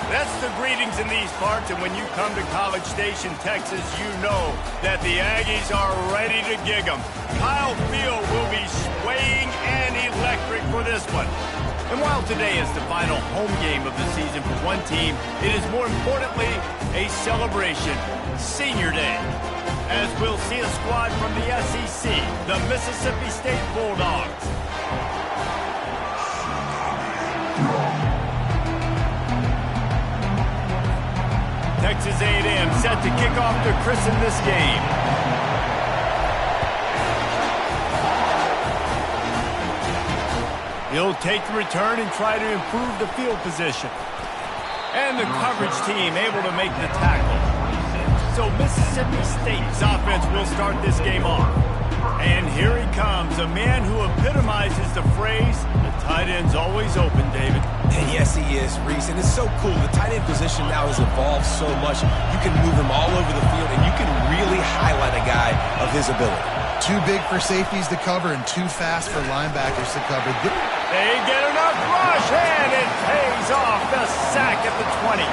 That's the greetings in these parts, and when you come to College Station, Texas, you know that the Aggies are ready to gig 'em. Kyle Field will be swaying and electric for this one. And while today is the final home game of the season for one team, it is more importantly a celebration, Senior Day, as we'll see a squad from the SEC, the Mississippi State Bulldogs. Texas A&M set to kick off to christen this game. He'll take the return and try to improve the field position. And the coverage team able to make the tackle. So Mississippi State's offense will start this game off. And here he comes, a man who epitomizes the phrase, the tight end's always open, David. And yes, he is, Reese, and it's so cool. The tight end position now has evolved so much. You can move him all over the field, and you can really highlight a guy of his ability. Too big for safeties to cover and too fast for linebackers to cover. They get enough rush, and it pays off. The sack at the 20.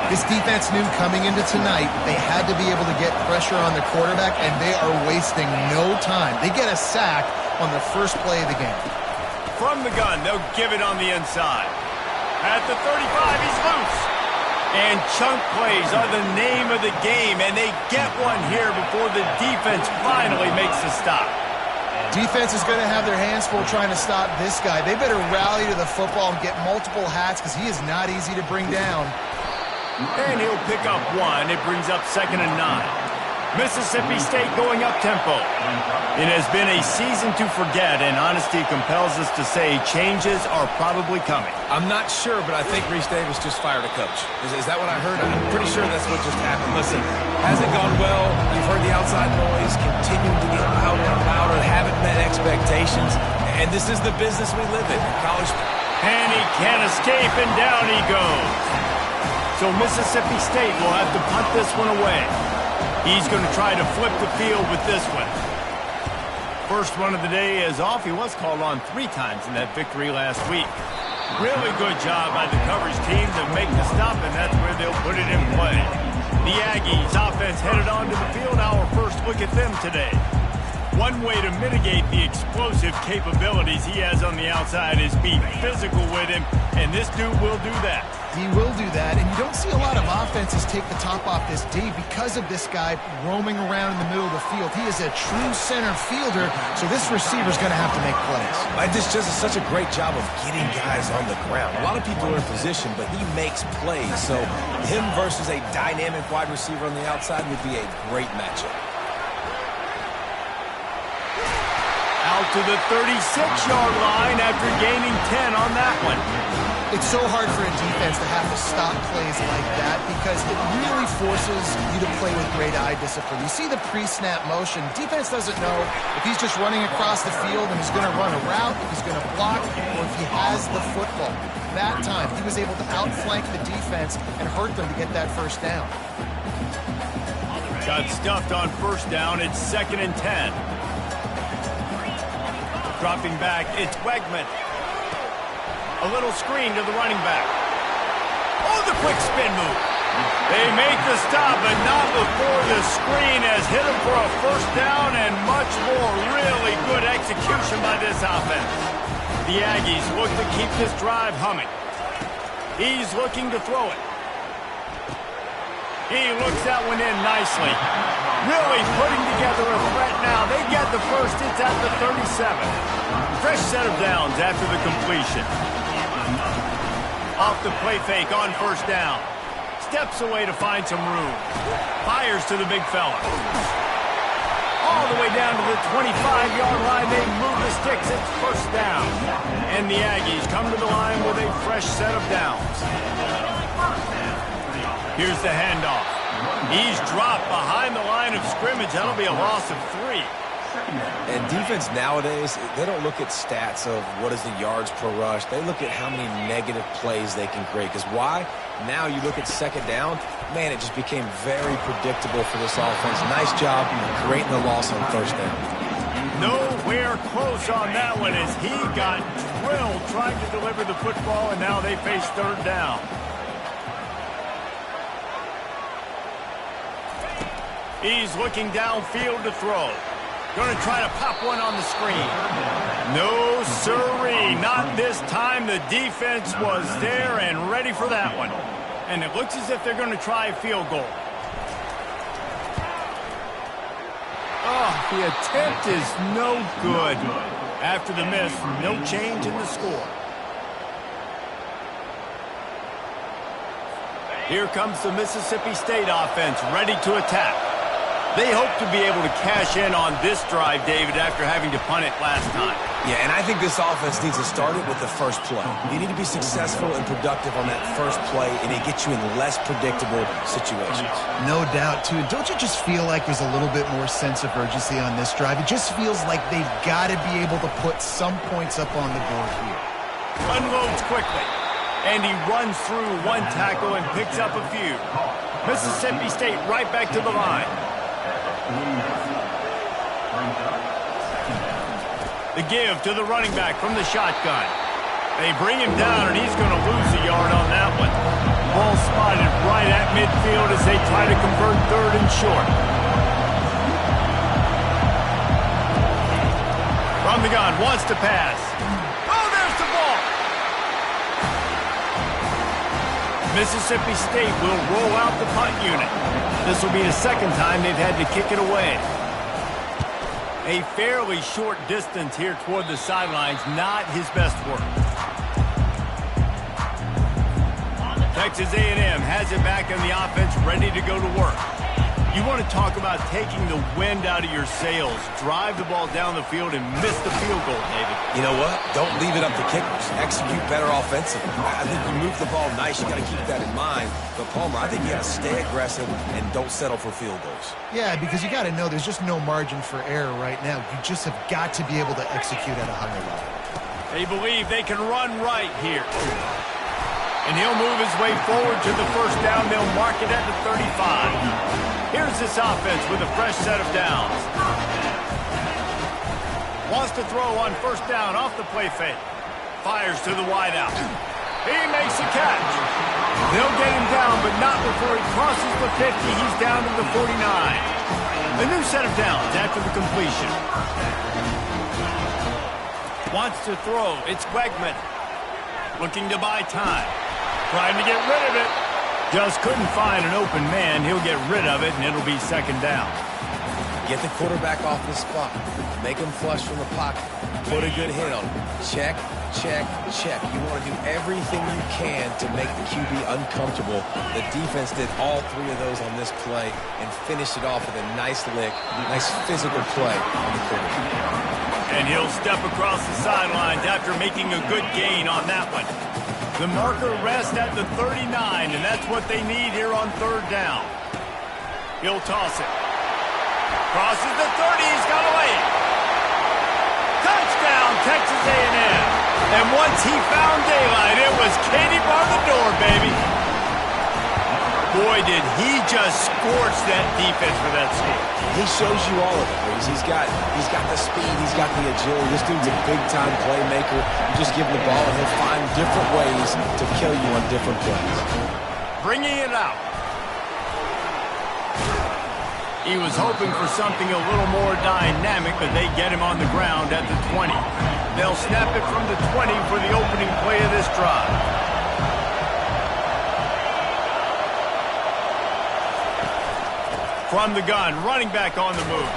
This defense knew coming into tonight they had to be able to get pressure on the quarterback, and they are wasting no time. They get a sack on the first play of the game. From the gun, they'll give it on the inside. At the 35, he's loose. And chunk plays are the name of the game, and they get one here before the defense finally makes a stop. Defense is going to have their hands full trying to stop this guy. They better rally to the football and get multiple hats because he is not easy to bring down. And he'll pick up one. It brings up 2nd and 9. Mississippi State going up-tempo. It has been a season to forget, and honesty compels us to say changes are probably coming. I'm not sure, but I think Reese Davis just fired a coach. Is that what I heard? I'm pretty sure that's what just happened. Listen, hasn't gone well. You've heard the outside noise, continuing to get louder and louder, haven't met expectations, and this is the business we live in. College. And he can't escape, and down he goes. So Mississippi State will have to punt this one away. He's going to try to flip the field with this one. First one of the day is off. He was called on 3 times in that victory last week. Really good job by the coverage team to make the stop, and that's where they'll put it in play. The Aggies offense headed onto the field. Our first look at them today. One way to mitigate the explosive capabilities he has on the outside is be physical with him, and this dude will do that. He will do that, and you don't see a lot of offenses take the top off this D because of this guy roaming around in the middle of the field. He is a true center fielder, so this receiver's going to have to make plays. This just is such a great job of getting guys on the ground. A lot of people are in position, but he makes plays, so him versus a dynamic wide receiver on the outside would be a great matchup. Out to the 36-yard line after gaining 10 on that one. It's so hard for a defense to have to stop plays like that because it really forces you to play with great eye discipline. You see the pre-snap motion. Defense doesn't know if he's just running across the field and he's going to run a route, if he's going to block, or if he has the football. That time, he was able to outflank the defense and hurt them to get that first down. Got stuffed on first down. It's 2nd and 10. Dropping back, it's Wegman. A little screen to the running back. Oh, the quick spin move. They make the stop, but not before the screen has hit him for a first down and much more. Really good execution by this offense. The Aggies look to keep this drive humming. He's looking to throw it. He looks that one in nicely. Really putting together a threat now. They get the first. It's at the 37. Fresh set of downs after the completion. Off the play fake on first down. Steps away to find some room. Fires to the big fella. All the way down to the 25-yard line. They move the sticks. It's first down. And the Aggies come to the line with a fresh set of downs. Here's the handoff. He's dropped behind the line of scrimmage. That'll be a loss of 3. And defense nowadays, they don't look at stats of what is the yards per rush. They look at how many negative plays they can create. Because why? Now you look at second down, man, it just became very predictable for this offense. Nice job creating the loss on first down. No we're close on that one as he got drilled trying to deliver the football, and now they face third down. He's looking downfield to throw. Going to try to pop one on the screen. No, sirree. Not this time. The defense was there and ready for that one. And it looks as if they're going to try a field goal. Oh, the attempt is no good. After the miss, no change in the score. Here comes the Mississippi State offense, ready to attack. They hope to be able to cash in on this drive, David, after having to punt it last time. Yeah, and I think this offense needs to start it with the first play. You need to be successful and productive on that first play, and it gets you in less predictable situations. No doubt, too. Don't you just feel like there's a little bit more sense of urgency on this drive? It just feels like they've got to be able to put some points up on the board here. Unloads quickly, and he runs through one tackle and picks up a few. Mississippi State right back to the line. The give to the running back from the shotgun. They bring him down, and he's going to lose a yard on that one. Ball spotted right at midfield as they try to convert third and short. From the gun, wants to pass. Oh, there's the ball! Mississippi State will roll out the punt unit. This will be the second time they've had to kick it away. A fairly short distance here toward the sidelines, not his best work. Texas A&M has it back in the offense, ready to go to work. You want to talk about taking the wind out of your sails. Drive the ball down the field and miss the field goal, David. You know what? Don't leave it up to kickers. Execute better offensively. I think you move the ball nice. You got to keep that in mind. But, Palmer, I think you got to stay aggressive and don't settle for field goals. Yeah, because you got to know there's just no margin for error right now. You just have got to be able to execute at a higher level. They believe they can run right here. And he'll move his way forward to the first down. They'll mark it at the 35. Here's this offense with a fresh set of downs. Wants to throw on first down off the play fake. Fires to the wideout. He makes a catch. They'll get him down, but not before he crosses the 50. He's down to the 49. A new set of downs after the completion. Wants to throw. It's Wegman. Looking to buy time. Trying to get rid of it. Just couldn't find an open man. He'll get rid of it, and it'll be second down. Get the quarterback off the spot. Make him flush from the pocket. Put a good hit on him. Check, check, check. You want to do everything you can to make the QB uncomfortable. The defense did all three of those on this play and finished it off with a nice lick, nice physical play on the quarterback. And he'll step across the sidelines after making a good gain on that one. The marker rests at the 39, and that's what they need here on third down. He'll toss it. Crosses the 30, he's got away. Touchdown, Texas A&M. And once he found daylight, it was Katie bar the door, baby. Boy, did he just scorch that defense for that score. He shows you all of it, Reese. He's got the speed, he's got the agility. This dude's a big-time playmaker. You just give him the ball, and he'll find different ways to kill you on different plays. Bringing it out. He was hoping for something a little more dynamic, but they get him on the ground at the 20. They'll snap it from the 20 for the opening play of this drive. From the gun, running back on the move.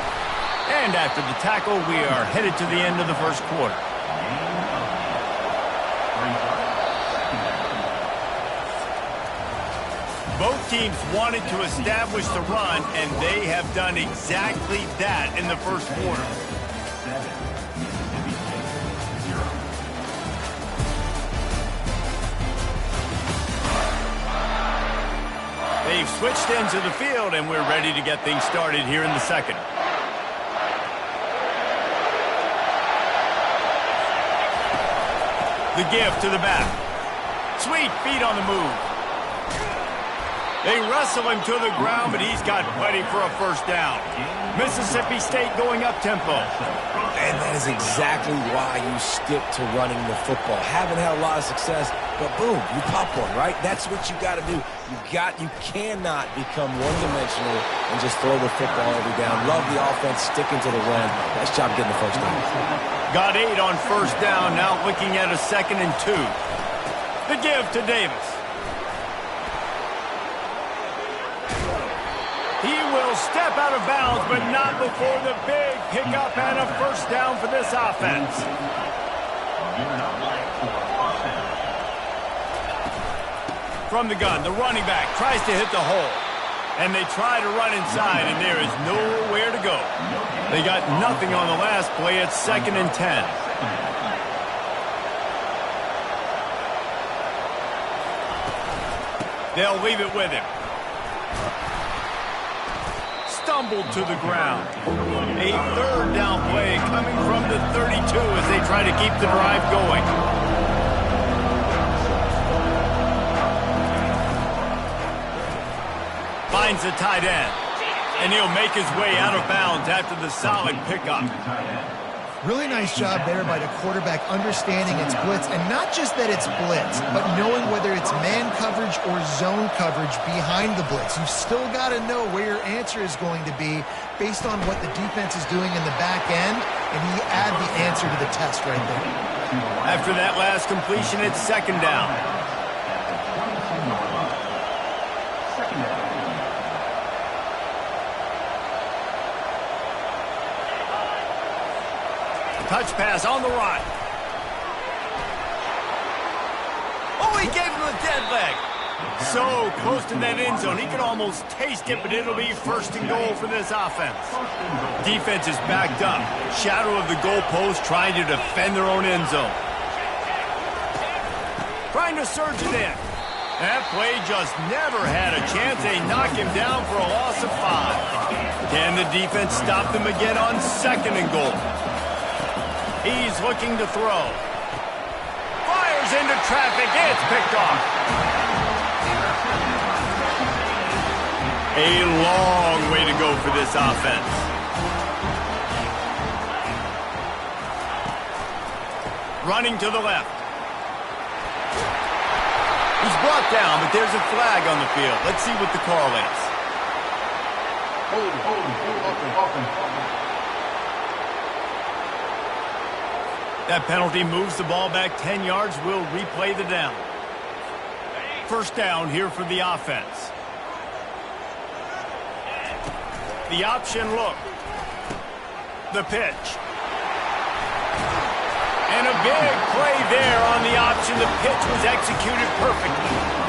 And after the tackle, we are headed to the end of the first quarter. Both teams wanted to establish the run, and they have done exactly that in the first quarter. They've switched into the field, and we're ready to get things started here in the second. The give to the back. Sweet feet on the move. They wrestle him to the ground, but he's got plenty for a first down. Mississippi State going up-tempo. And that is exactly why you stick to running the football. Haven't had a lot of success, but boom, you pop one, right? That's what you got to do. You cannot become one-dimensional and just throw the football every down. Love the offense, sticking to the run. Nice job getting the first down. Got 8 on first down, now looking at a 2nd and 2. The give to Davis. He will step out of bounds, but not before the big pickup and a first down for this offense. From the gun, the running back tries to hit the hole. And they try to run inside, and there is nowhere to go. They got nothing on the last play. It's 2nd and 10. They'll leave it with him. Stumbled to the ground. A 3rd down play coming from the 32 as they try to keep the drive going. Finds the tight end. And he'll make his way out of bounds after the solid pickup. Really nice job there by the quarterback understanding it's blitz, and not just that it's blitz, but knowing whether it's man coverage or zone coverage behind the blitz. You've still got to know where your answer is going to be based on what the defense is doing in the back end, and you add the answer to the test right there. After that last completion, it's 2nd down. Touch pass on the run. Oh, he gave him a dead leg. So close to that end zone, he could almost taste it, but it'll be 1st and goal for this offense. Defense is backed up. Shadow of the goalpost, trying to defend their own end zone. Trying to surge it in. That play just never had a chance. They knock him down for a loss of 5. Can the defense stop them again on 2nd and goal? He's looking to throw. Fires into traffic. It's picked off. A long way to go for this offense. Running to the left. He's brought down, but there's a flag on the field. Let's see what the call is. Hold. That penalty moves the ball back 10 yards. We'll replay the down. 1st down here for the offense. The option look. The pitch. And a big play there on the option. The pitch was executed perfectly.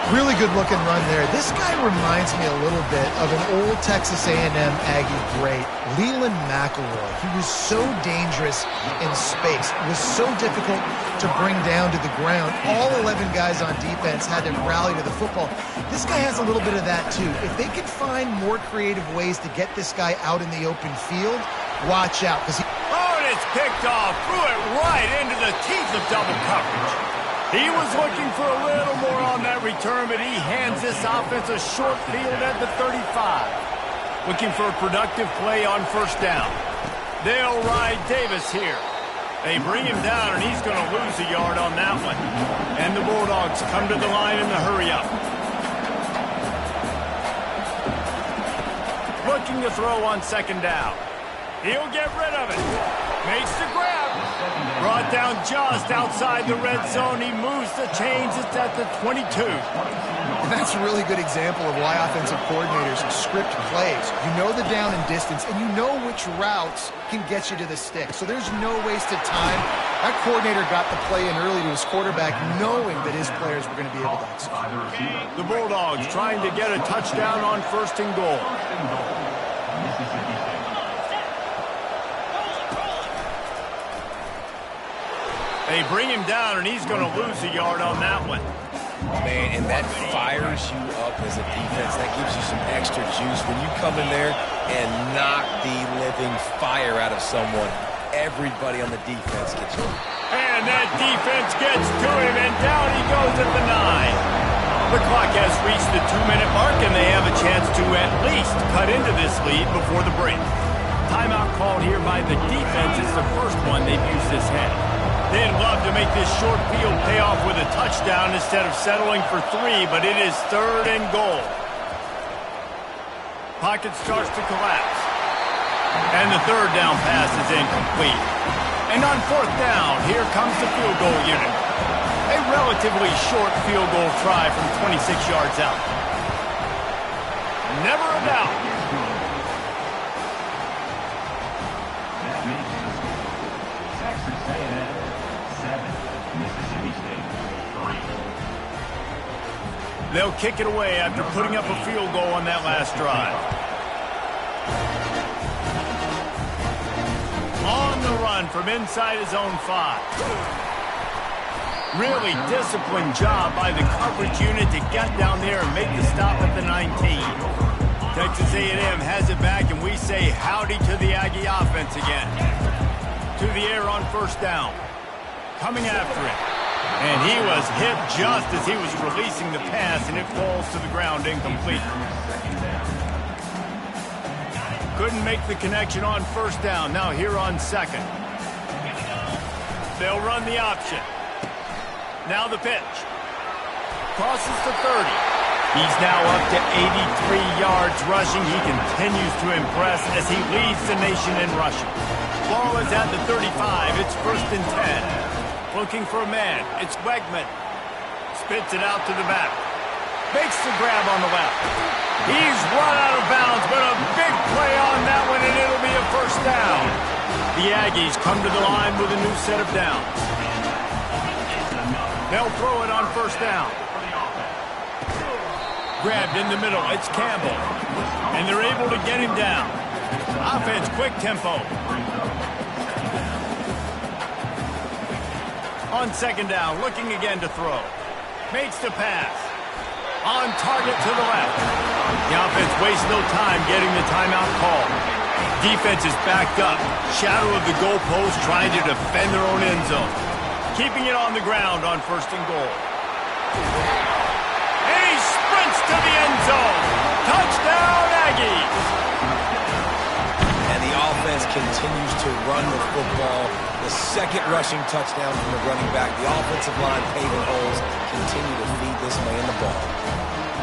Really good looking run there. This guy reminds me a little bit of an old Texas A&M Aggie great, Leland McElroy. He was so dangerous in space. It was so difficult to bring down to the ground. All 11 guys on defense had to rally to the football. This guy has a little bit of that too. If they could find more creative ways to get this guy out in the open field, watch out. Oh, and it's picked off. Threw it right into the teeth of double coverage. He was looking for a little more on that return, but he hands this offense a short field at the 35. Looking for a productive play on 1st down. They'll ride Davis here. They bring him down, and he's going to lose a yard on that one. And the Bulldogs come to the line in the hurry-up. Looking to throw on 2nd down. He'll get rid of it. Makes the grab. Brought down just outside the red zone. He moves the chains. It's at the 22. And that's a really good example of why offensive coordinators script plays. You know the down and distance, and you know which routes can get you to the stick. So there's no wasted time. That coordinator got the play in early to his quarterback, knowing that his players were going to be able to execute. The Bulldogs trying to get a touchdown on 1st and goal. They bring him down, and he's going to lose a yard on that one. Man, and that fires you up as a defense. That gives you some extra juice. When you come in there and knock the living fire out of someone, everybody on the defense gets hurt. And that defense gets to him, and down he goes at the 9. The clock has reached the 2-minute mark, and they have a chance to at least cut into this lead before the break. Timeout called here by the defense. It's the first one they've used this half. They'd love to make this short field pay off with a touchdown instead of settling for 3, but it is 3rd and goal. Pocket starts to collapse. And the 3rd down pass is incomplete. And on 4th down, here comes the field goal unit. A relatively short field goal try from 26 yards out. Never a doubt. Texas A&M 7, Mississippi State 3. They'll kick it away after putting up a field goal on that last drive. On the run from inside his own 5. Really disciplined job by the coverage unit to get down there and make the stop at the 19. Texas A&M has it back, and we say howdy to the Aggie offense again. To the air on 1st down. Coming after it. And he was hit just as he was releasing the pass, and it falls to the ground incomplete. Couldn't make the connection on 1st down. Now here on 2nd. They'll run the option. Now the pitch. Crosses the 30. He's now up to 83 yards rushing. He continues to impress as he leads the nation in rushing. Ball is at the 35. It's 1st and 10. Looking for a man. It's Wegman. Spits it out to the back. Makes the grab on the left. He's run out of bounds, but a big play on that one, and it'll be a 1st down. The Aggies come to the line with a new set of downs. They'll throw it on 1st down. Grabbed in the middle. It's Campbell. And they're able to get him down. Offense, quick tempo. On 2nd down, looking again to throw. Makes the pass. On target to the left. The offense wastes no time getting the timeout call. Defense is backed up. Shadow of the goalpost trying to defend their own end zone. Keeping it on the ground on 1st and goal. And he sprints to the end zone. Touchdown, Aggies. And the offense continues to run the football. The 2nd rushing touchdown from the running back. The offensive line paving holes continue to feed this man the ball.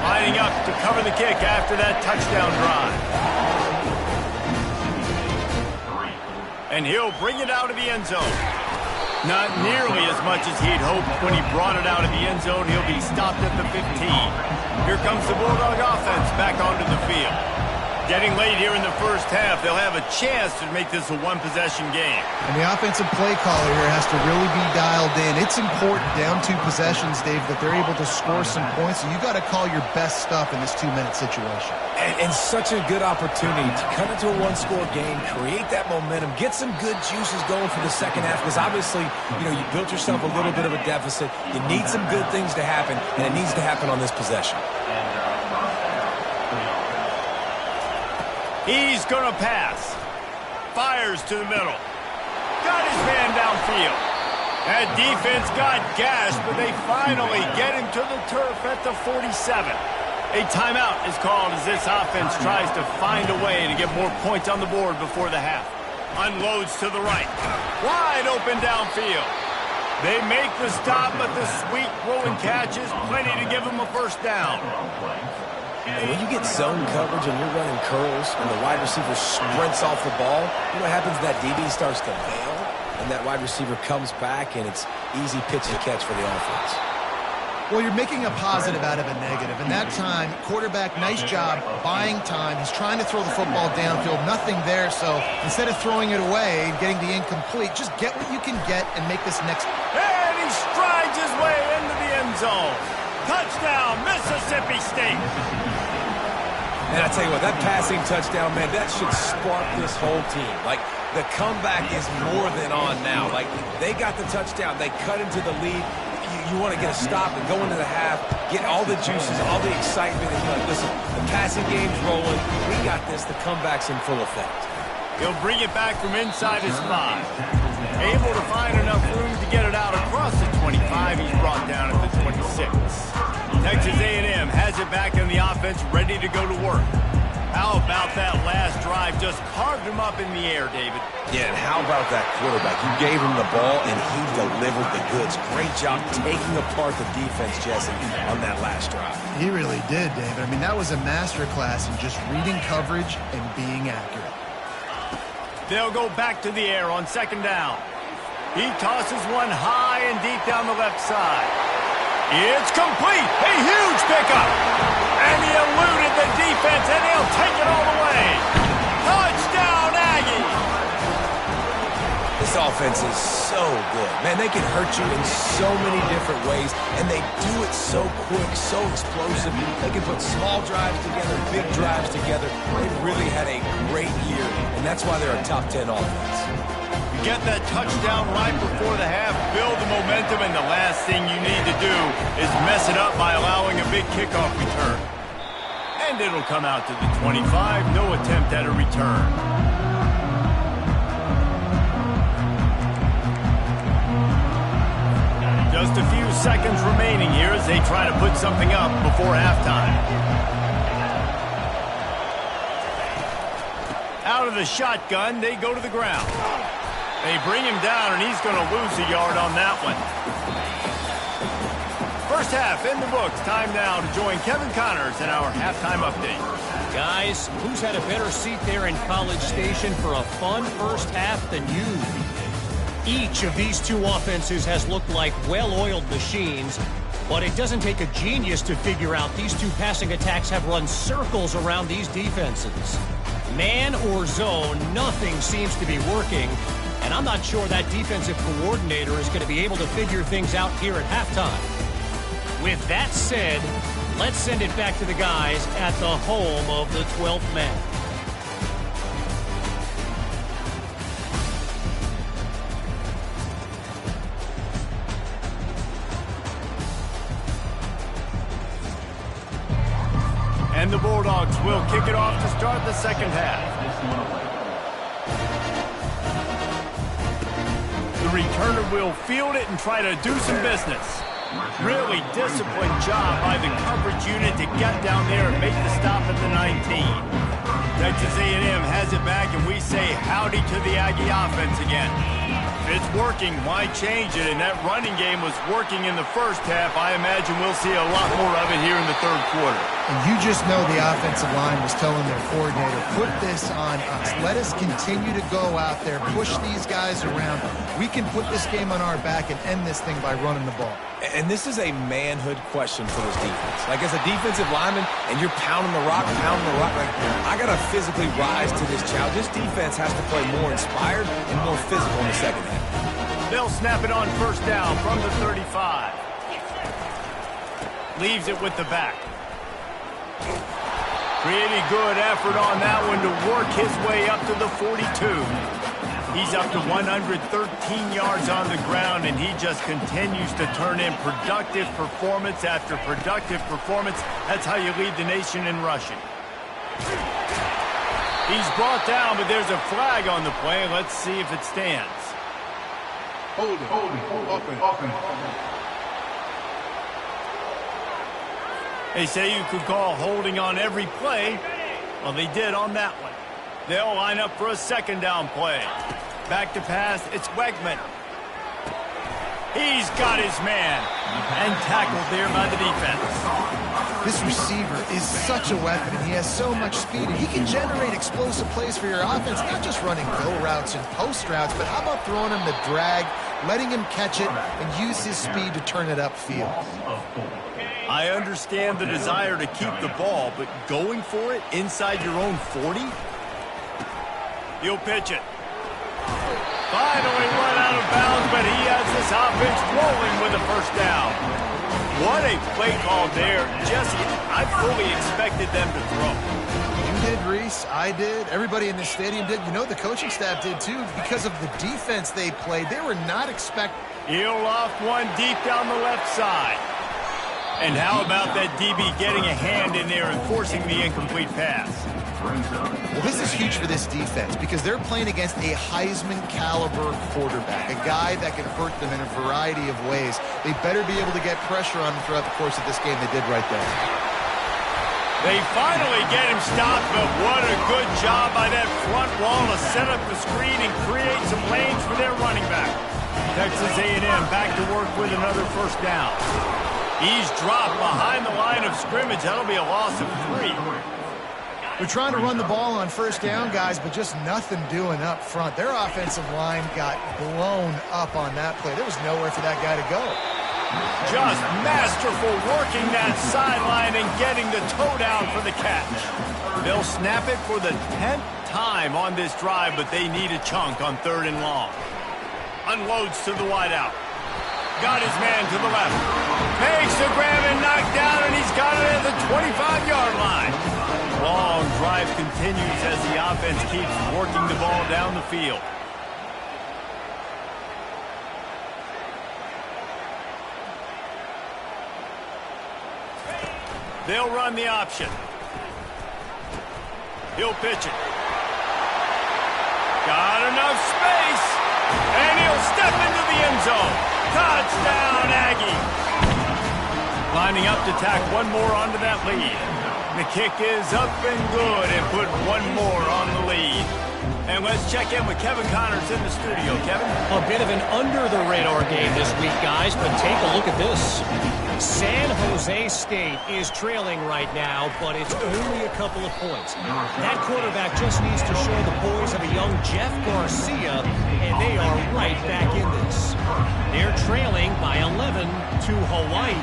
Lining up to cover the kick after that touchdown drive. And he'll bring it out of the end zone. Not nearly as much as he'd hoped when he brought it out of the end zone. He'll be stopped at the 15. Here comes the Bulldog offense back onto the field. Getting late here in the 1st half, they'll have a chance to make this a one-possession game. And the offensive play caller here has to really be dialed in. It's important down 2 possessions, Dave, that they're able to score some points. So you got to call your best stuff in this 2-minute situation. And such a good opportunity to cut into a 1-score game, create that momentum, get some good juices going for the 2nd half. Because obviously, you built yourself a little bit of a deficit. You need some good things to happen, and it needs to happen on this possession. He's going to pass. Fires to the middle. Got his man downfield. That defense got gashed, but they finally get him to the turf at the 47. A timeout is called as this offense tries to find a way to get more points on the board before the half. Unloads to the right. Wide open downfield. They make the stop, but the sweet rolling catch is plenty to give them a 1st down. And when you get zone coverage and you're running curls and the wide receiver sprints off the ball, you know what happens? That DB starts to bail, and that wide receiver comes back, and it's easy pitch and catch for the offense. Well, you're making a positive out of a negative. And that time, quarterback, nice job, buying time. He's trying to throw the football downfield. Nothing there, so instead of throwing it away and getting the incomplete, just get what you can get and make this next. And he strides his way into the end zone. Touchdown, Mississippi State. And I tell you what, that passing touchdown, man, that should spark this whole team. Like, the comeback is more than on now. Like, they got the touchdown. They cut into the lead. You want to get a stop and go into the half, get all the juices, all the excitement, and you're like, listen, the passing game's rolling. We got this. The comeback's in full effect. He'll bring it back from inside his 5. Able to find enough room to get it out across the 25. He's brought down at the 26. Texas A&M has it back in the offense, ready to go to work. How about that last drive? Just carved him up in the air, David. Yeah, and how about that quarterback? You gave him the ball, and he delivered the goods. Great job taking apart the defense, Jesse, on that last drive. He really did, David. I mean, that was a masterclass in just reading coverage and being accurate. They'll go back to the air on second down. He tosses one high and deep down the left side. It's complete. A huge pickup. And he eluded the defense, and he'll take it all the way. Touchdown, Aggie. This offense is so good. Man, they can hurt you in so many different ways, and they do it so quick, so explosive. They can put small drives together, big drives together. They've really had a great year, and that's why they're a top 10 offense. You get that touchdown right before the half, build the momentum, and the last thing you need to do is mess it up by allowing a big kickoff return. And it'll come out to the 25, no attempt at a return. Just a few seconds remaining here as they try to put something up before halftime. Out of the shotgun, they go to the ground. They bring him down, and he's going to lose a yard on that one. First half in the books. Time now to join Kevin Connors in our halftime update. Guys, who's had a better seat there in College Station for a fun first half than you? Each of these two offenses has looked like well-oiled machines, but it doesn't take a genius to figure out these two passing attacks have run circles around these defenses. Man or zone, nothing seems to be working, and I'm not sure that defensive coordinator is going to be able to figure things out here at halftime. With that said, let's send it back to the guys at the home of the 12th man. And the Bulldogs will kick it off to start the second half. The returner will field it and try to do some business. Really disciplined job by the coverage unit to get down there and make the stop at the 19. Texas A&M has it back, and we say howdy to the Aggie offense again. If it's working, why change it? And that running game was working in the first half. I imagine we'll see a lot more of it here in the third quarter. And you just know the offensive line was telling their coordinator, put this on us. Let us continue to go out there, push these guys around. We can put this game on our back and end this thing by running the ball. And this is a manhood question for this defense. Like, as a defensive lineman, and you're pounding the rock, like, I got to physically rise to this challenge. This defense has to play more inspired and more physical in the second half. They'll snap it on first down from the 35. Leaves it with the back. Pretty good effort on that one to work his way up to the 42. He's up to 113 yards on the ground, and he just continues to turn in productive performance after productive performance. That's how you lead the nation in rushing. He's brought down, but there's a flag on the play. Let's see if it stands. Hold it. Open. They say you could call holding on every play. Well, they did on that one. They'll line up for a second down play. Back to pass, it's Wegman. He's got his man. And tackled there by the defense. This receiver is such a weapon, and he has so much speed, and he can generate explosive plays for your offense, not just running go routes and post routes, but how about throwing him the drag, letting him catch it, and use his speed to turn it upfield. I understand the desire to keep the ball, but going for it inside your own 40? He'll pitch it. Finally run out of bounds, but he has this offense rolling with a first down. What a play call there. Jesse, I fully expected them to throw. You did, Reese. I did. Everybody in this stadium did. You know, the coaching staff did, too. Because of the defense they played, they were not expecting. He'll loft one deep down the left side. And how about that DB getting a hand in there and forcing the incomplete pass? Well, this is huge for this defense because they're playing against a Heisman-caliber quarterback, a guy that can hurt them in a variety of ways. They better be able to get pressure on him throughout the course of this game. They did right there. They finally get him stopped, but what a good job by that front wall to set up the screen and create some lanes for their running back. Texas A&M back to work with another first down. He's dropped behind the line of scrimmage. That'll be a loss of 3. They're trying to run the ball on first down, guys, but just nothing doing up front. Their offensive line got blown up on that play. There was nowhere for that guy to go. Just masterful working that sideline and getting the toe down for the catch. They'll snap it for the 10th time on this drive, but they need a chunk on 3rd and long. Unloads to the wideout. Got his man to the left. Makes the grab and knocked down, and he's got it at the 25-yard line. Long drive continues as the offense keeps working the ball down the field. They'll run the option. He'll pitch it. Got enough space. And he'll step into the end zone. Touchdown, Aggie. Lining up to tack one more onto that lead. The kick is up and good and put one more on the lead. And let's check in with Kevin Connors in the studio. Kevin? A bit of an under-the-radar game this week, guys, but take a look at this. San Jose State is trailing right now, but it's only a couple of points. That quarterback just needs to show the poise of a young Jeff Garcia, and they are right back in this. They're trailing by 11 to Hawaii.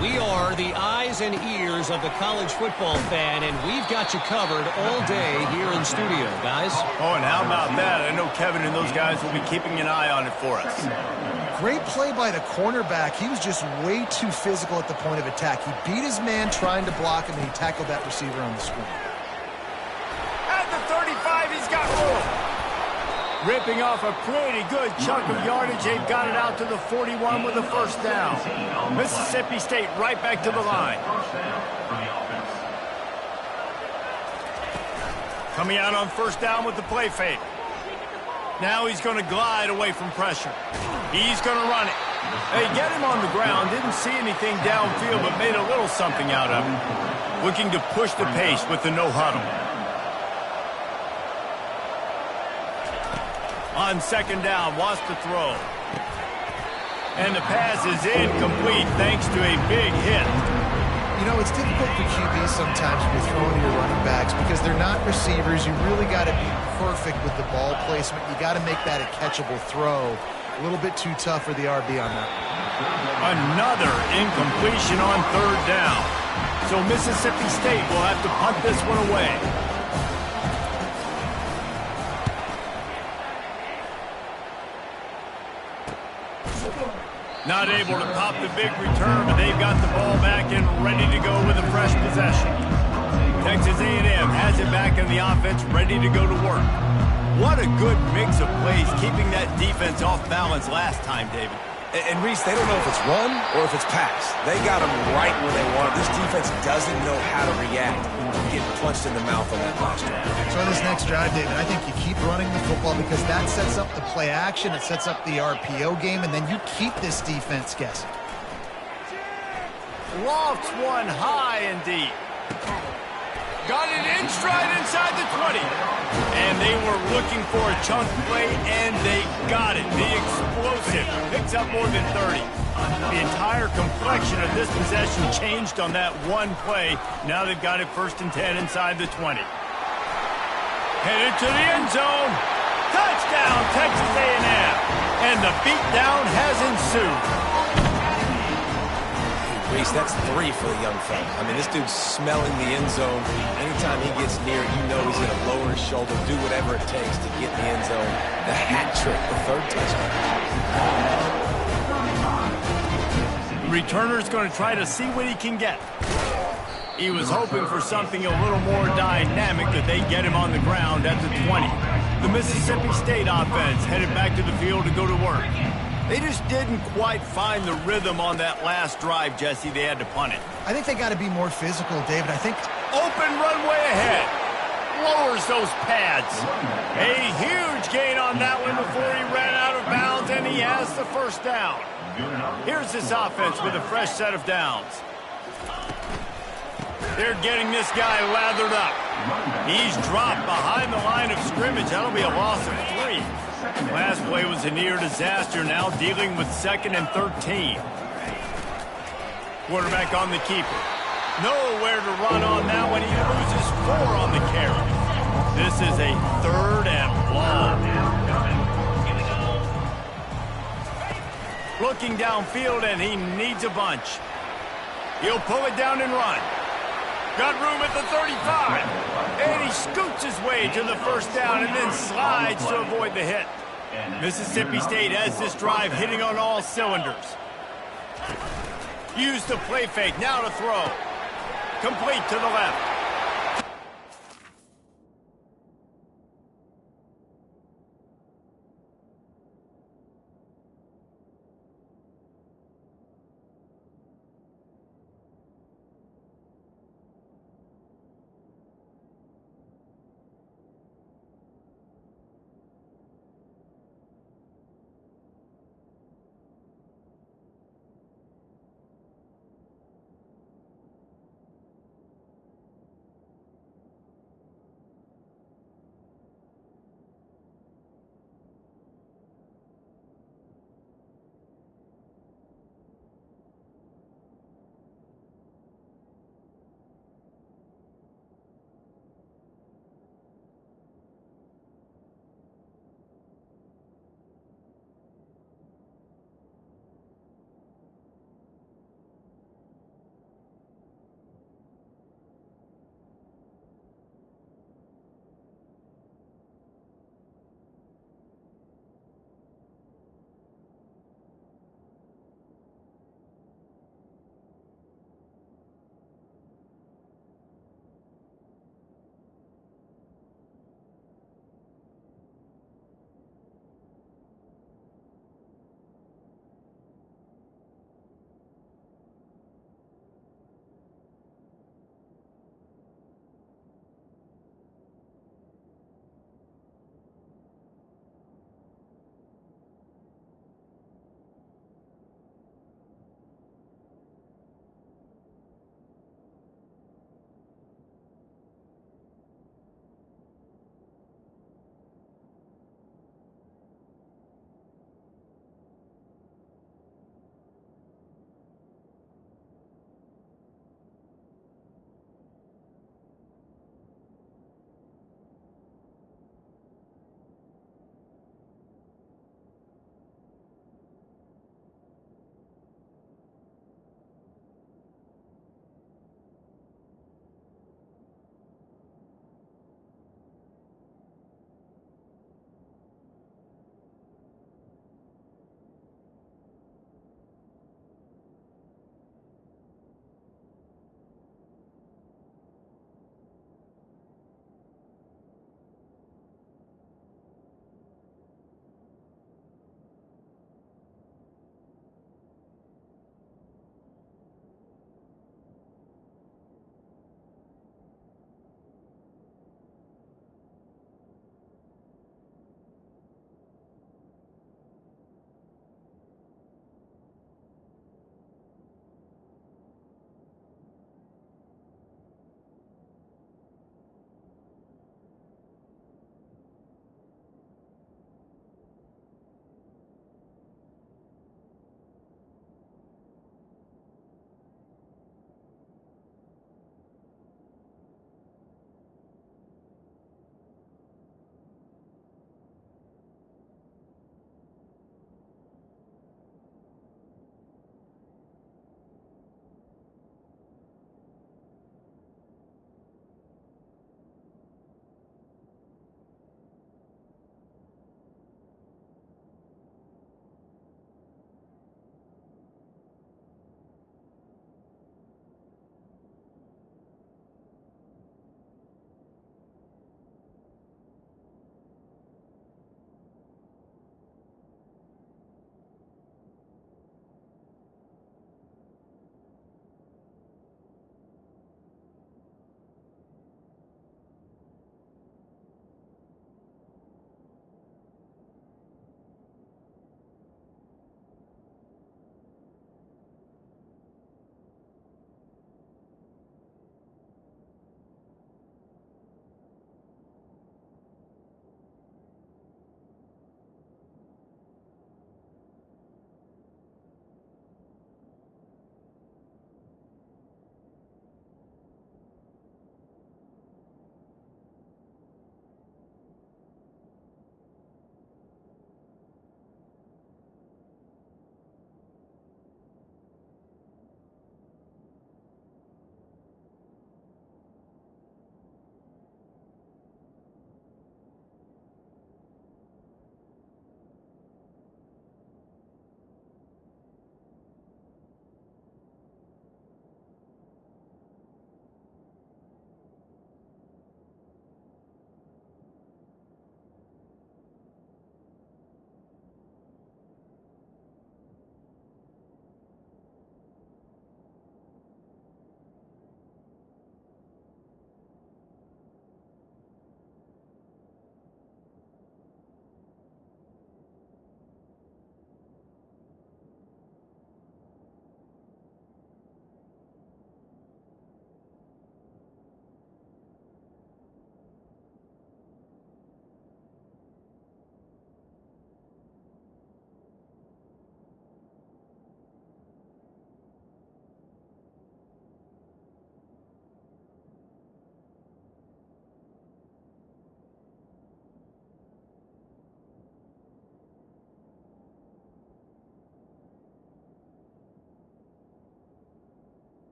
We are the eyes and ears of the college football fan, and we've got you covered all day here in studio, guys. Oh, and how about that? I know Kevin and those guys will be keeping an eye on it for us. Great play by the cornerback. He was just way too physical at the point of attack. He beat his man trying to block him, and he tackled that receiver on the screen. At the 35, he's got room. Ripping off a pretty good chunk of yardage. They've got it out to the 41 with a first down. Mississippi State right back to the line. Coming out on first down with the play fake. Now he's going to glide away from pressure. He's going to run it. They get him on the ground. Didn't see anything downfield, but made a little something out of it. Looking to push the pace with the no huddle. On second down, wants to throw. And the pass is incomplete thanks to a big hit. You know, it's difficult for QBs sometimes when you're throwing to your running backs because they're not receivers. You really got to be perfect with the ball placement. You got to make that a catchable throw. A little bit too tough for the RB on that. Another incompletion on third down. So Mississippi State will have to punt this one away. Not able to pop the big return, but they've got the ball back and ready to go with a fresh possession. Texas A&M has it back in the offense, ready to go to work. What a good mix of plays, keeping that defense off balance last time, David. And Reese, they don't know if it's run or if it's pass. They got them right where they want it. This defense doesn't know how to react to getting punched in the mouth on that last drive. So on this next drive, David, I think you keep running the football because that sets up the play action, it sets up the RPO game, and then you keep this defense guessing. Lofts one high and deep. Got it in stride inside the 20. And they were looking for a chunk play, and they got it. The explosive picks up more than 30. The entire complexion of this possession changed on that one play. Now they've got it first and 10 inside the 20. Headed to the end zone. Touchdown, Texas A&M. And the beatdown has ensued. Reese, that's 3 for the young fella. I mean, this dude's smelling the end zone. Anytime he gets near it, you know he's going to lower his shoulder, do whatever it takes to get in the end zone. The hat trick, the third touchdown. Returner's going to try to see what he can get. He was hoping for something a little more dynamic, that they get him on the ground at the 20. The Mississippi State offense headed back to the field to go to work. They just didn't quite find the rhythm on that last drive, Jesse. They had to punt it. I think they got to be more physical, David. I think Open runway ahead. Lowers those pads. A huge gain on that one before he ran out of bounds, and he has the first down. Here's this offense with a fresh set of downs. They're getting this guy lathered up. He's dropped behind the line of scrimmage. That'll be a loss of 3. Last play was a near disaster, now dealing with 2nd and 13. Quarterback on the keeper. Nowhere to run on that one. He loses 4 on the carry. This is a 3rd and long. Looking downfield, and he needs a bunch. He'll pull it down and run. Got room at the 35. And he scoots his way to the first down and then slides to avoid the hit. Mississippi State has this drive hitting on all cylinders. Use the play fake, now to throw. Complete to the left.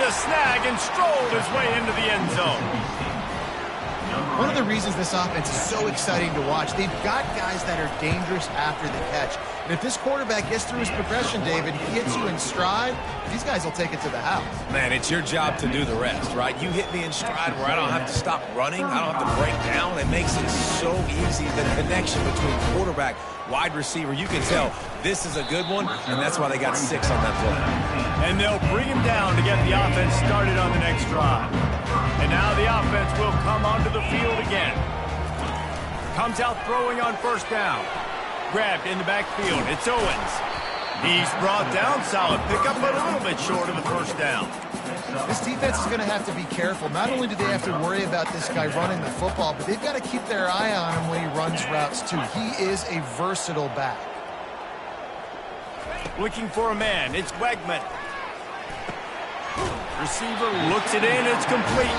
the snag and strolled his way into the end zone. One of the reasons this offense is so exciting to watch, they've got guys that are dangerous after the catch. And if this quarterback gets through his progression, David, he hits you in stride, these guys will take it to the house. Man, it's your job to do the rest, right? You hit me in stride where I don't have to stop running. I don't have to break down. It makes it so easy, the connection between quarterback, wide receiver. You can tell this is a good one, and that's why they got 6 on that play. And they'll bring him down to get the offense started on the next drive. And now the offense will come onto the field again. Comes out throwing on first down. Grabbed in the backfield. It's Owens. He's brought down. Solid pickup, but a little bit short of the first down. This defense is going to have to be careful. Not only do they have to worry about this guy running the football, but they've got to keep their eye on him when he runs routes too. He is a versatile back. Looking for a man. It's Wegman. Receiver looks it in. It's complete.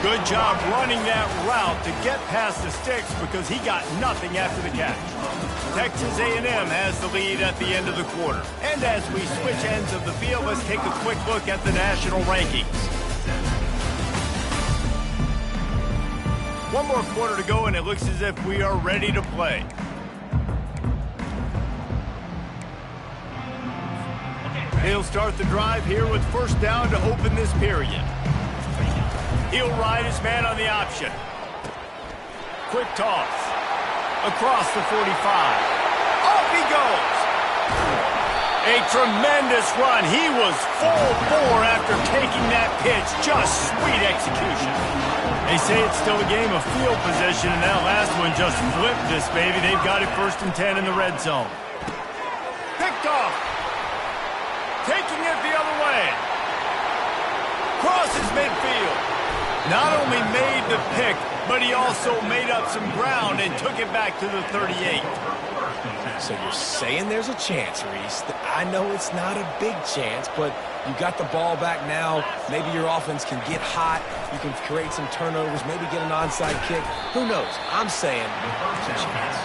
Good job running that route to get past the sticks because he got nothing after the catch. Texas A&M has the lead at the end of the quarter. And as we switch ends of the field, let's take a quick look at the national rankings. One more quarter to go, and it looks as if we are ready to play. He'll start the drive here with first down to open this period. He'll ride his man on the option. Quick toss. Across the 45. Off he goes. A tremendous run. He was full bore after taking that pitch. Just sweet execution. They say it's still a game of field position, and that last one just flipped this baby. They've got it 1st and 10 in the red zone. Picked off. Taking it the other way. Crosses midfield. Not only made the pick, but he also made up some ground and took it back to the 38. So you're saying there's a chance, Reese. I know it's not a big chance, but you got the ball back now. Maybe your offense can get hot. You can create some turnovers, maybe get an onside kick. Who knows? I'm saying there's a chance.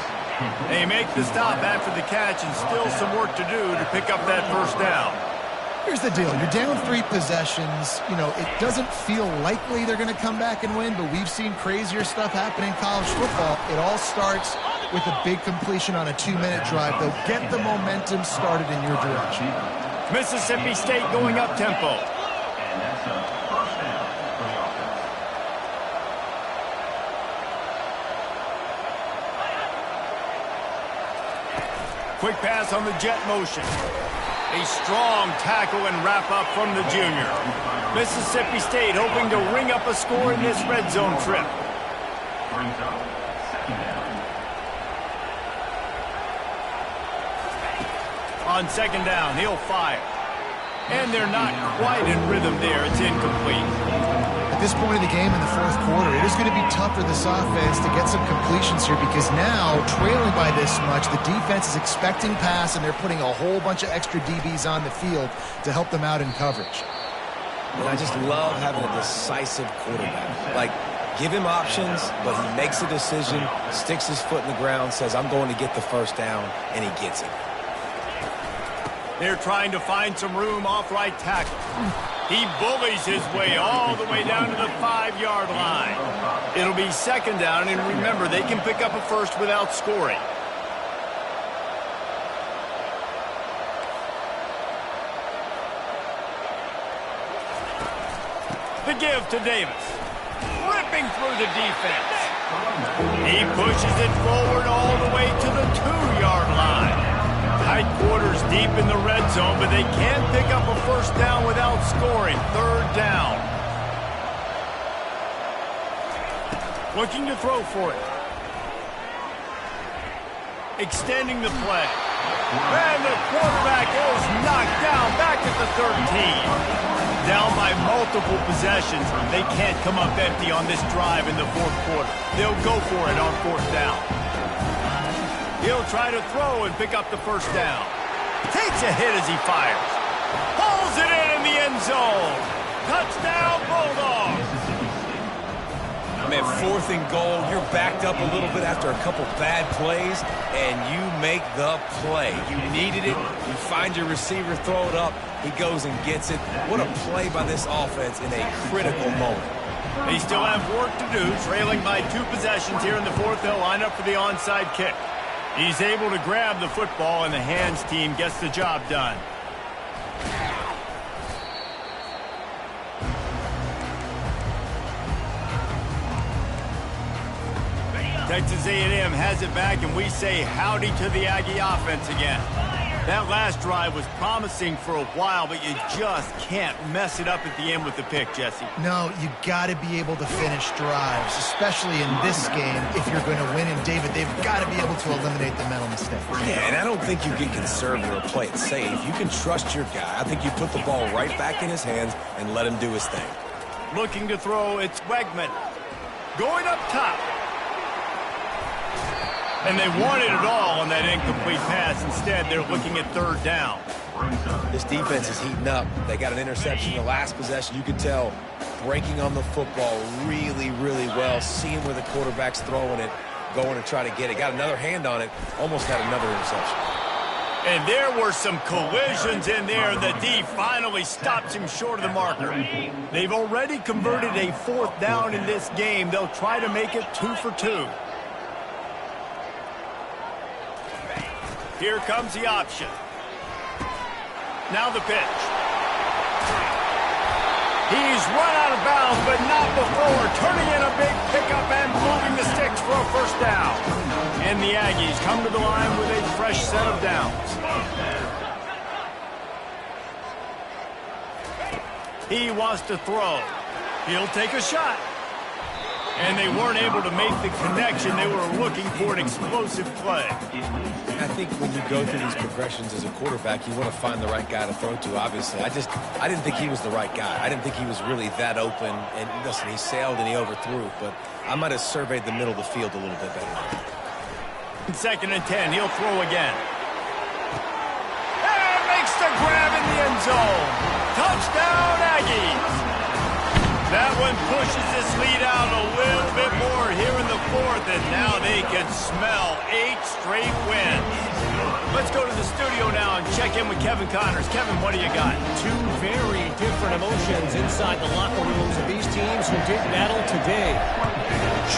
They make the stop after the catch and still some work to do to pick up that first down. Here's the deal. You're down 3 possessions. You know, it doesn't feel likely they're going to come back and win, but we've seen crazier stuff happen in college football. It all starts with a big completion on a 2-minute drive. They'll get the momentum started in your direction. Mississippi State going up tempo. And that's a first down for the offense. Quick pass on the jet motion. A strong tackle and wrap up from the junior. Mississippi State hoping to ring up a score in this red zone trip. Brings up second down. On second down, he'll fire. And they're not quite in rhythm there. It's incomplete. At this point of the game in the 4th quarter, it is going to be tough for this offense to get some completions here because now, trailing by this much, the defense is expecting pass and they're putting a whole bunch of extra DBs on the field to help them out in coverage. And I just love having a decisive quarterback. Like, give him options, but he makes a decision, sticks his foot in the ground, says, I'm going to get the first down, and he gets it. They're trying to find some room off right tackle. He bullies his way all the way down to the 5-yard line. It'll be second down, and remember, they can pick up a first without scoring. The give to Davis. Ripping through the defense. He pushes it forward all the way to the 2-yard line. Tight quarters deep in the red zone, but they can't pick up a first down without scoring. 3rd down. Looking to throw for it. Extending the play. And the quarterback is knocked down back at the 13. Down by multiple possessions. They can't come up empty on this drive in the 4th quarter. They'll go for it on 4th down. He'll try to throw and pick up the first down. Takes a hit as he fires. Pulls it in the end zone. Touchdown, Bulldogs. Mississippi State. I mean, 4th and goal, you're backed up a little bit after a couple bad plays, and you make the play. You needed it. You find your receiver, throw it up. He goes and gets it. What a play by this offense in a critical moment. They still have work to do, trailing by 2 possessions here in the 4th. They'll line up for the onside kick. He's able to grab the football, and the hands team gets the job done. Texas A&M has it back, and we say howdy to the Aggie offense again. That last drive was promising for a while, but you just can't mess it up at the end with the pick, Jesse. No, you got to be able to finish drives, especially in this game if you're going to win. And, David, they've got to be able to eliminate the mental mistakes. Yeah, and I don't think you get conservative or play it safe. You can trust your guy. I think you put the ball right back in his hands and let him do his thing. Looking to throw, it's Wegman. Going up top. And they wanted it all on that incomplete pass. Instead, they're looking at 3rd down. This defense is heating up. They got an interception in the last possession. You could tell breaking on the football really, really well, seeing where the quarterback's throwing it, going to try to get it. Got another hand on it, almost had another interception. And there were some collisions in there, and the D finally stops him short of the marker. They've already converted a 4th down in this game. They'll try to make it 2 for 2. Here comes the option. Now the pitch. He's run out of bounds, but not before turning in a big pickup and moving the sticks for a 1st down. And the Aggies come to the line with a fresh set of downs. He wants to throw. He'll take a shot. And they weren't able to make the connection. They were looking for an explosive play. I think when you go through these progressions as a quarterback, you want to find the right guy to throw to, obviously. I didn't think he was the right guy. I didn't think he was really that open. And listen, he sailed and he overthrew, but I might have surveyed the middle of the field a little bit better. 2nd and 10, he'll throw again. And makes the grab in the end zone. Touchdown, Aggies. That one pushes this lead out a little bit more here in the 4th, and now they can smell 8 straight wins. Let's go to the studio now and check in with Kevin Connors. Kevin, what do you got? 2 very different emotions inside the locker rooms of these teams who did battle today.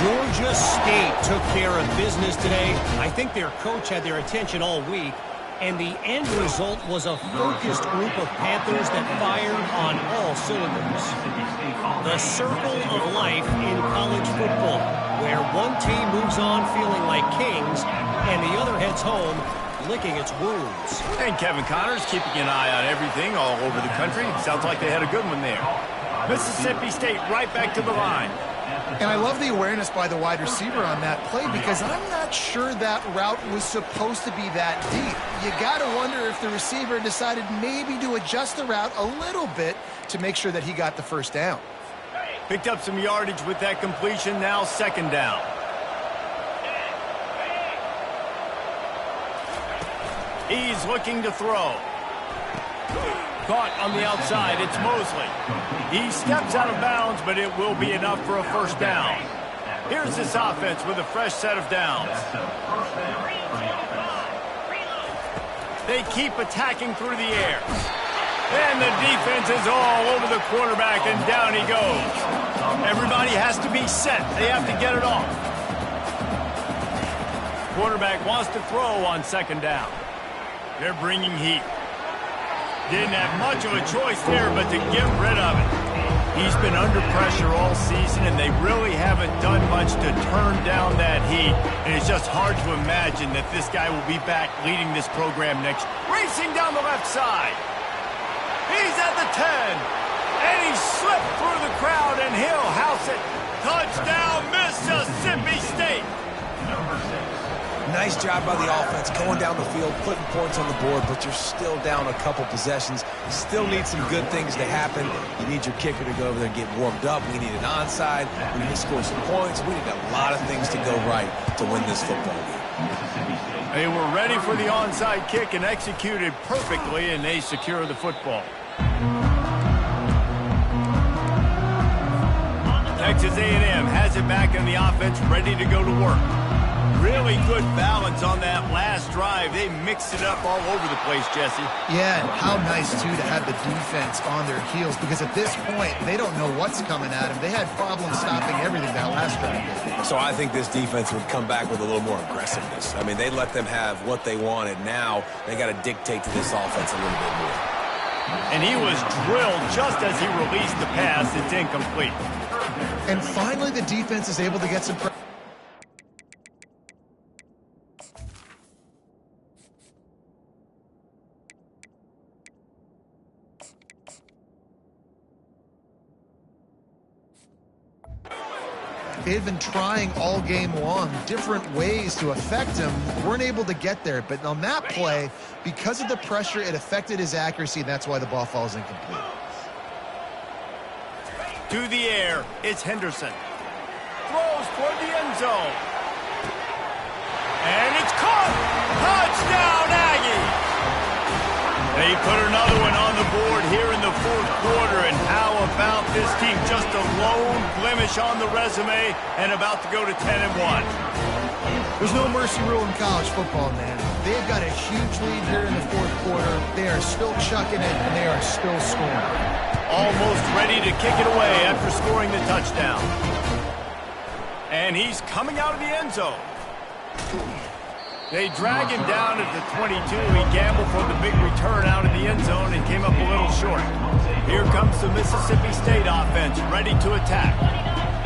Georgia State took care of business today. I think their coach had their attention all week. And the end result was a focused group of Panthers that fired on all cylinders. The circle of life in college football, where one team moves on feeling like kings, and the other heads home licking its wounds. And Kevin Connors keeping an eye on everything all over the country. Sounds like they had a good one there. Mississippi State right back to the line. And I love the awareness by the wide receiver on that play because I'm not sure that route was supposed to be that deep. You got to wonder if the receiver decided maybe to adjust the route a little bit to make sure that he got the 1st down. Picked up some yardage with that completion, now 2nd down. He's looking to throw. Caught on the outside, it's Mosley. He steps out of bounds, but it will be enough for a 1st down. Here's this offense with a fresh set of downs. They keep attacking through the air. And the defense is all over the quarterback, and down he goes. Everybody has to be set. They have to get it off. Quarterback wants to throw on 2nd down. They're bringing heat. Didn't have much of a choice there but to get rid of it. He's been under pressure all season, and they really haven't done much to turn down that heat. And it's just hard to imagine that this guy will be back leading this program next. Racing down the left side. He's at the 10. And he slipped through the crowd, and he'll house it. Touchdown, Mississippi State. Nice job by the offense, going down the field, putting points on the board, but you're still down a couple possessions. Still need some good things to happen. You need your kicker to go over there and get warmed up. We need an onside. We need to score some points. We need a lot of things to go right to win this football game. They were ready for the onside kick and executed perfectly, and they secure the football. Texas A&M has it back in the offense, ready to go to work. Really good balance on that last drive. They mixed it up all over the place, Jesse. Yeah, and how nice, too, to have the defense on their heels, because at this point, they don't know what's coming at them. They had problems stopping everything that last drive. So I think this defense would come back with a little more aggressiveness. I mean, they let them have what they wanted. Now they got to dictate to this offense a little bit more. And he was drilled just as he released the pass. It's incomplete. And finally, the defense is able to get some pressure. They've been trying all game long, different ways to affect him. Weren't able to get there, but on that play, because of the pressure, it affected his accuracy, and that's why the ball falls incomplete. To the air, it's Henderson. Throws toward the end zone. And it's caught! Touchdown, Aggie! They put another one on the board here in the fourth quarter, and how about this team? Just a lone blemish on the resume and about to go to 10-1. There's no mercy rule in college football, man. They've got a huge lead here in the fourth quarter. They are still chucking it, and they are still scoring. Almost ready to kick it away after scoring the touchdown. And he's coming out of the end zone. They drag him down at the 22. He gambled for the big return out of the end zone and came up a little short. Here comes the Mississippi State offense, ready to attack.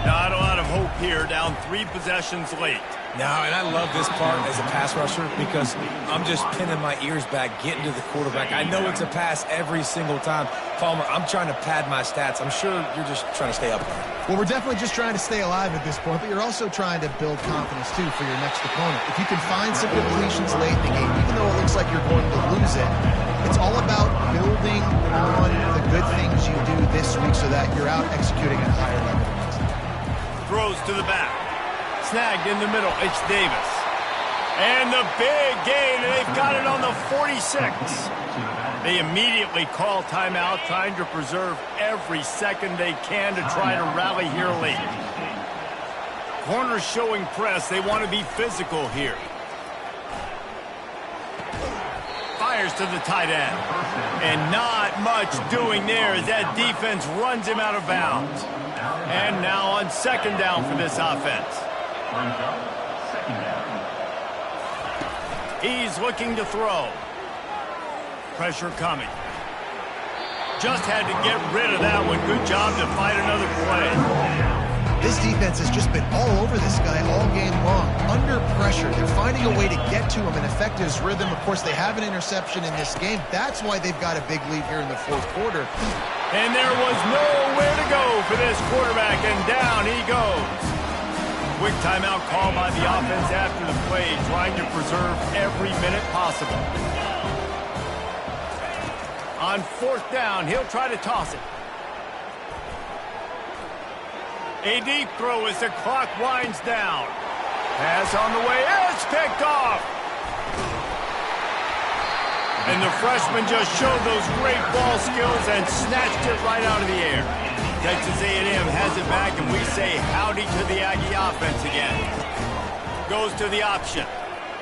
Not a lot of hope here, down 3 possessions late. No, and I love this part as a pass rusher because I'm just pinning my ears back, getting to the quarterback. I know it's a pass every single time. Palmer, I'm trying to pad my stats. I'm sure you're just trying to stay up there. Well, we're definitely just trying to stay alive at this point, but you're also trying to build confidence, too, for your next opponent. If you can find some completions late in the game, even though it looks like you're going to lose it, it's all about building on the good things you do this week so that you're out executing at a higher level. Throws to the back. Snagged in the middle. It's Davis. And the big gain, and they've got it on the 46. They immediately call timeout, trying to preserve every second they can to try to rally here late. Corners showing press. They want to be physical here. Fires to the tight end. And not much doing there as that defense runs him out of bounds. And now on second down for this offense. Second down. He's looking to throw. Pressure coming. Just had to get rid of that one. Good job to fight another play. This defense has just been all over this guy all game long. Under pressure, they're finding a way to get to him and affect his rhythm. Of course, they have an interception in this game. That's why they've got a big lead here in the fourth quarter. And there was nowhere to go for this quarterback, and down he goes. Quick timeout call by the offense after the play, trying to preserve every minute possible. On fourth down, he'll try to toss it. A deep throw as the clock winds down. Pass on the way, it's picked off. And the freshman just showed those great ball skills and snatched it right out of the air. Texas A&M has it back, and we say howdy to the Aggie offense again. Goes to the option.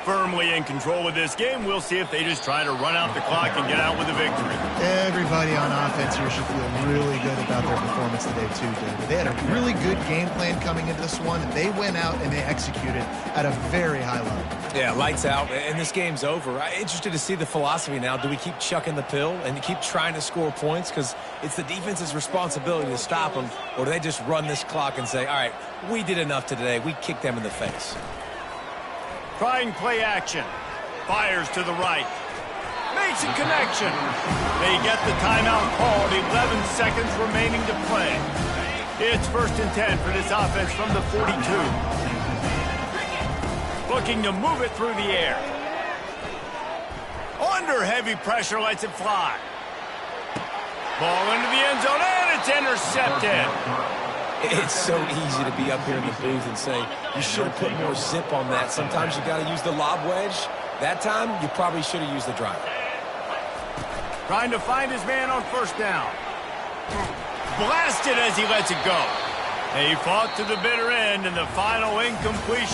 Firmly in control of this game. We'll see if they just try to run out the clock and get out with a victory. Everybody on offense here should feel really good about their performance today, too, David. They had a really good game plan coming into this one, and they went out and they executed at a very high level. Yeah, lights out, and this game's over. I'm interested to see the philosophy now. Do we keep chucking the pill and keep trying to score points? Because it's the defense's responsibility to stop them, or do they just run this clock and say, all right, we did enough today. We kicked them in the face. Trying play action. Fires to the right. Makes a connection. They get the timeout called. 11 seconds remaining to play. It's 1st and 10 for this offense from the 42. Looking to move it through the air. Under heavy pressure, lets it fly. Ball into the end zone, and it's intercepted. It's so easy to be up here in the booth and say, you should have put more zip on that. Sometimes you got to use the lob wedge. That time, you probably should have used the driver. Trying to find his man on first down. Blasted as he lets it go. He fought to the bitter end, and the final incompletion